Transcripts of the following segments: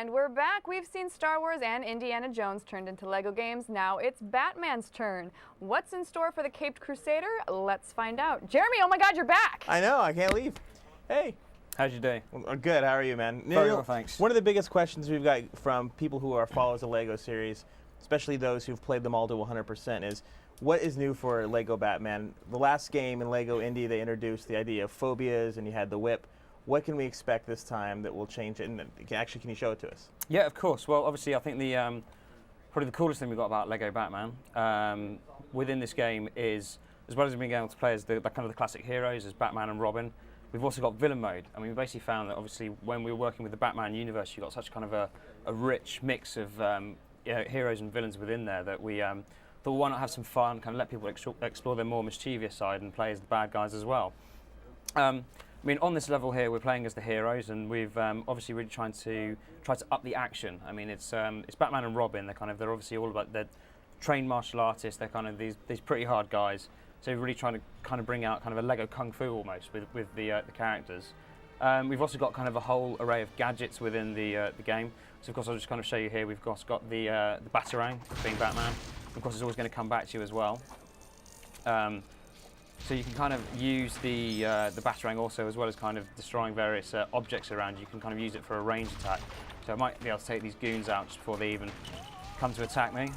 And we're back. We've seen Star Wars and Indiana Jones turned into Lego games. Now it's Batman's turn. What's in store for the Caped Crusader? Let's find out. Jeremy, oh my God, you're back! I know, I can't leave. Hey. How's your day? Well, good, how are you, man? Very well, thanks. One of the biggest questions we've got from people who are followers of LEGO series, especially those who've played them all to 100%, is what is new for LEGO Batman? The last game in LEGO Indy, they introduced the idea of phobias and you had the whip. What can we expect this time that will change it? And actually, can you show it to us? Yeah, of course. Well, obviously, I think the probably the coolest thing we've got about LEGO Batman within this game is, as well as being able to play as the kind of the classic heroes as Batman and Robin, we've also got villain mode. I mean, we basically found that obviously when we were working with the Batman universe, you got such kind of a rich mix of heroes and villains within there that we thought, why not have some fun, kind of let people explore their more mischievous side and play as the bad guys as well. I mean, on this level here, we're playing as the heroes, and we've obviously really try to up the action. I mean, it's Batman and Robin. They're obviously all about, they're trained martial artists. They're kind of these pretty hard guys. So we're really trying to kind of bring out kind of a Lego kung fu almost with the characters. We've also got kind of a whole array of gadgets within the game. So of course, I'll just kind of show you here. We've got the Batarang, being Batman. Of course, it's always going to come back to you as well. So you can kind of use the Batarang also, as well as kind of destroying various objects around you. You can kind of use it for a range attack. So I might be able to take these goons out just before they even come to attack me.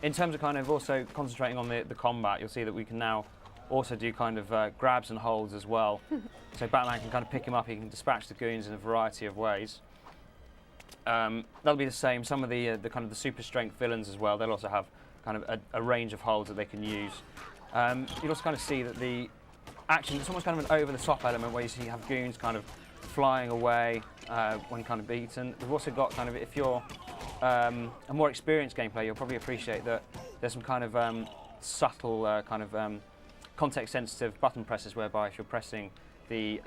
In terms of kind of also concentrating on the combat, you'll see that we can now also do kind of grabs and holds as well. So Batman can kind of pick him up, he can dispatch the goons in a variety of ways. That'll be the same. Some of the kind of the super strength villains as well, they'll also have kind of a range of holds that they can use. You'll also kind of see that the action, it's almost kind of an over-the-top element where you have goons kind of flying away when kind of beaten. We've also got kind of, if you're a more experienced gameplayer, you'll probably appreciate that there's some kind of subtle kind of context-sensitive button presses whereby if you're pressing the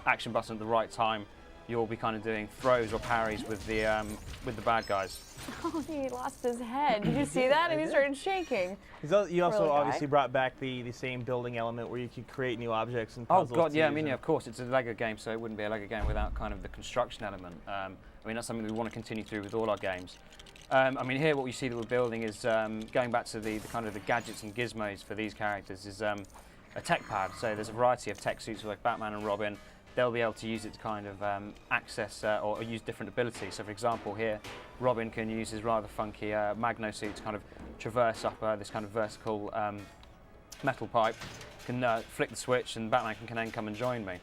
action button at the right time, you'll be kind of doing throws or parries with the bad guys. Oh, he lost his head. Did you see that? And he started shaking. You also obviously brought back the same building element where you could create new objects and puzzles. Oh God, yeah. I mean, yeah, of course, it's a Lego game, so it wouldn't be a Lego game without kind of the construction element. I mean, that's something we want to continue through with all our games. I mean, here what you see that we're building is going back to the kind of the gadgets and gizmos for these characters is a tech pad. So there's a variety of tech suits like Batman and Robin. They'll be able to use it to kind of access or use different abilities. So for example here, Robin can use his rather funky Magno suit to kind of traverse up this kind of vertical metal pipe, can flick the switch and Batman can then come and join me.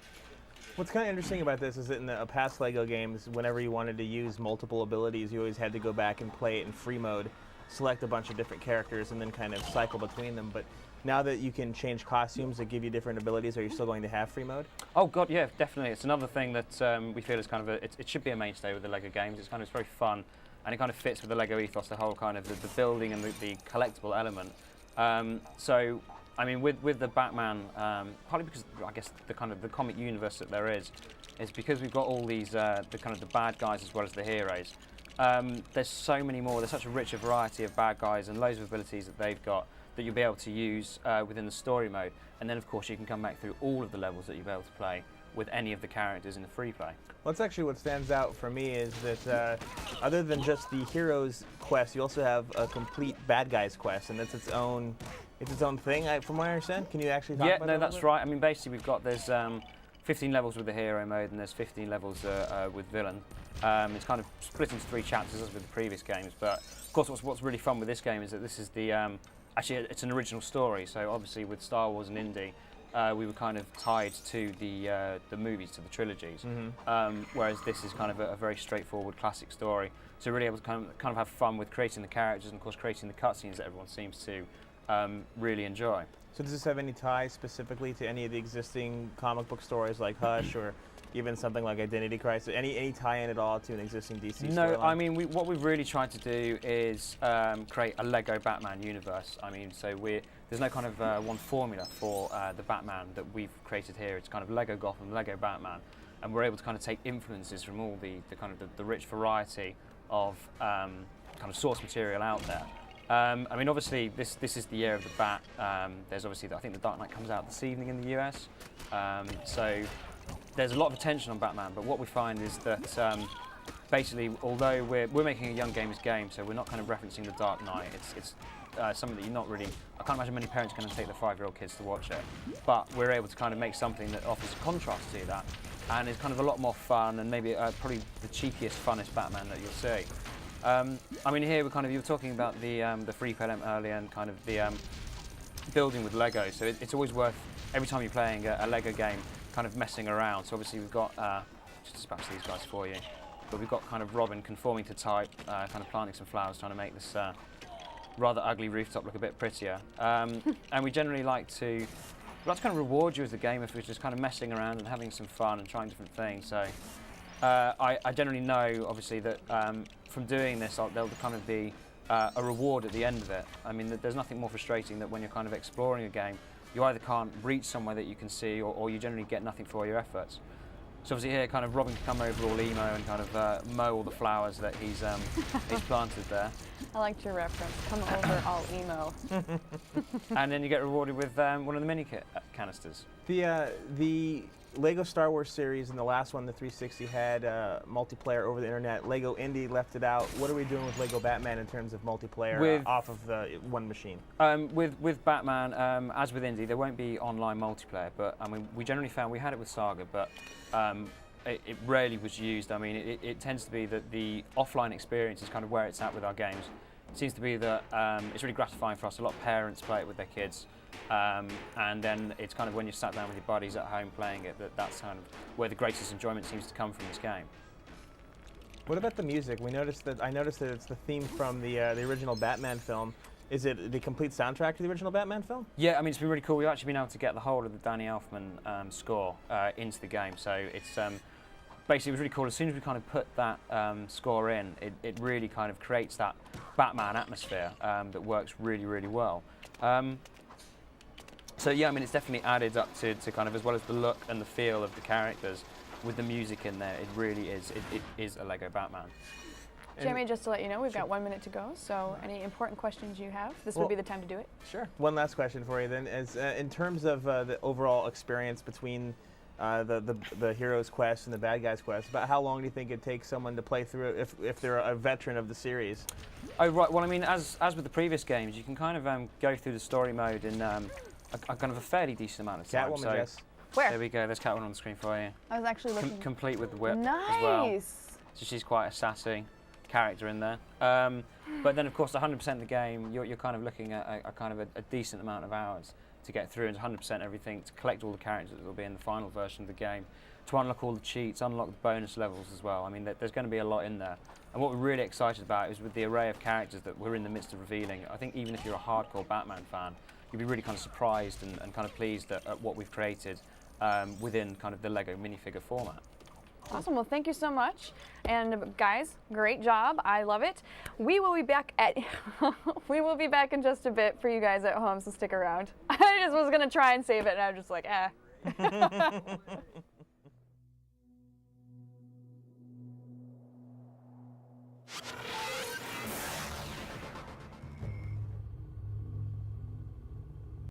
What's kind of interesting about this is that in the past LEGO games, whenever you wanted to use multiple abilities, you always had to go back and play it in free mode, select a bunch of different characters and then kind of cycle between them. But now that you can change costumes that give you different abilities, are you still going to have free mode? Oh God, yeah, definitely. It's another thing that we feel is kind of it should be a mainstay with the Lego games. It's very fun, and it kind of fits with the Lego ethos, the whole kind of the building and the collectible element. So, I mean, with the Batman, partly because I guess the kind of the comic universe that there is because we've got all these the kind of the bad guys as well as the heroes. There's so many more. There's such a richer variety of bad guys and loads of abilities that they've got that you'll be able to use within the story mode. And then of course you can come back through all of the levels that you'll be able to play with any of the characters in the free play. Well, that's actually what stands out for me is that other than just the heroes quest, you also have a complete bad guys quest, and it's its own thing, from what I understand. Can you actually talk about that? Yeah, no, that's right. I mean, basically there's 15 levels with the hero mode and there's 15 levels with villain. It's kind of split into 3 chapters as with the previous games, but of course what's really fun with this game is that this is the actually, it's an original story, so obviously with Star Wars and Indy, we were kind of tied to the movies, to the trilogies, whereas this is kind of a very straightforward classic story. So really able to kind of have fun with creating the characters and of course creating the cutscenes that everyone seems to really enjoy. So does this have any ties specifically to any of the existing comic book stories like Hush or even something like Identity Crisis? Any tie-in at all to an existing DC storyline? No, I mean, what we've really tried to do is create a Lego Batman universe. I mean, so there's no kind of one formula for the Batman that we've created here. It's kind of Lego Gotham, Lego Batman, and we're able to kind of take influences from all the kind of the rich variety of kind of source material out there. I mean, obviously, this is the year of the Bat. There's obviously, I think The Dark Knight comes out this evening in the US. So there's a lot of attention on Batman, but what we find is that basically, although we're making a young gamers game, so we're not kind of referencing The Dark Knight. It's something that you're not really. I can't imagine many parents are going to take their 5-year-old kids to watch it, but we're able to kind of make something that offers a contrast to that, and is kind of a lot more fun, and maybe probably the cheekiest, funnest Batman that you'll see. I mean, here you were talking about the free play element earlier, and kind of the building with Lego. So it's always worth, every time you're playing a Lego game, kind of messing around. So obviously we've got, just dispatch these guys for you, but we've got kind of Robin conforming to type, kind of planting some flowers, trying to make this rather ugly rooftop look a bit prettier. And we generally like to kind of reward you as a gamer for just kind of messing around and having some fun and trying different things. So I generally know, obviously, that from doing this, there'll kind of be a reward at the end of it. I mean, there's nothing more frustrating than when you're kind of exploring a game, you either can't reach somewhere that you can see, or you generally get nothing for all your efforts. So obviously here, kind of Robin can come over all emo and kind of mow all the flowers that he's planted there. I liked your reference. Come over all emo. And then you get rewarded with one of the mini canisters. The Lego Star Wars series and the last one, the 360, had multiplayer over the internet. Lego Indie left it out. What are we doing with Lego Batman in terms of multiplayer off of the one machine? With Batman, as with Indie, there won't be online multiplayer, but I mean, we generally found, we had it with Saga, but it rarely was used. I mean, it tends to be that the offline experience is kind of where it's at with our games. It seems to be that it's really gratifying for us. A lot of parents play it with their kids. And then it's kind of when you're sat down with your buddies at home playing it, that's kind of where the greatest enjoyment seems to come from this game. What about the music? I noticed that it's the theme from the original Batman film. Is it the complete soundtrack to the original Batman film? Yeah, I mean, it's been really cool. We've actually been able to get the whole of the Danny Elfman score into the game. So it's basically, it was really cool. As soon as we kind of put that score in, it really kind of creates that Batman atmosphere that works really, really well. So yeah, I mean, it's definitely added up to kind of, as well as the look and the feel of the characters, with the music in there, it really is, it is a Lego Batman. Jeremy, just to let you know, we've got 1 minute to go, so any important questions you have, this would be the time to do it. Sure. One last question for you then, is in terms of the overall experience between the hero's quest and the bad guy's quest, about how long do you think it takes someone to play through it if they're a veteran of the series? Oh, right. Well, I mean, as with the previous games, you can kind of go through the story mode in a kind of a fairly decent amount of time. Catwoman, yes. Where? There we go. There's Catwoman on the screen for you. I was actually looking. Complete with the whip nice. As well. So she's quite a sassy character in there. But then, of course, 100% of the game, you're kind of looking at a kind of a decent amount of hours to get through, and 100% everything, to collect all the characters that will be in the final version of the game, to unlock all the cheats, unlock the bonus levels as well. I mean, there's going to be a lot in there. And what we're really excited about is with the array of characters that we're in the midst of revealing, I think even if you're a hardcore Batman fan, you'll be really kind of surprised and kind of pleased at what we've created within kind of the Lego minifigure format. Awesome. Well, thank you so much. And guys, great job. I love it. We will be back we will be back in just a bit for you guys at home, so stick around. I just was going to try and save it, and I was just like, eh.